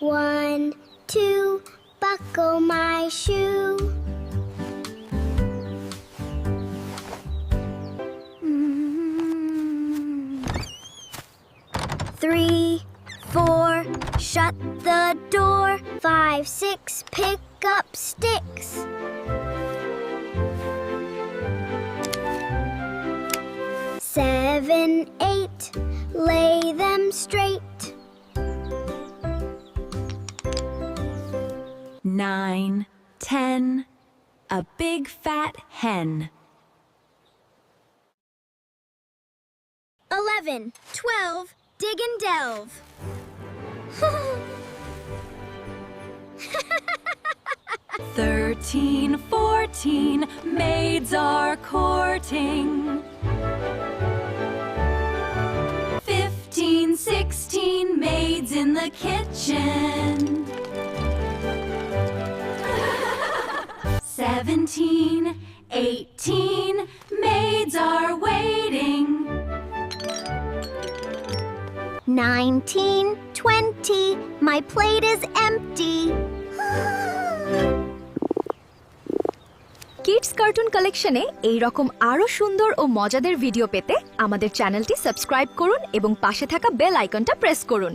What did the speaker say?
1, 2, buckle my shoe. 3, 4, shut the door. 5, 6, pick up sticks. 7, 8, lay them straight. 9, 10, a big fat hen. 11, 12, dig and delve. 13, 14, maids are courting. 15, 16, maids in the kitchen. 17, 18, maids are waiting. 19, 20, my plate is empty. Kids cartoon কালেকশনে এই রকম আরো সুন্দর ও মজাদার video পেতে আমাদের চ্যানেলটি subscribe করুন এবং পাশে থাকা বেল আইকনটা প্রেস করুন।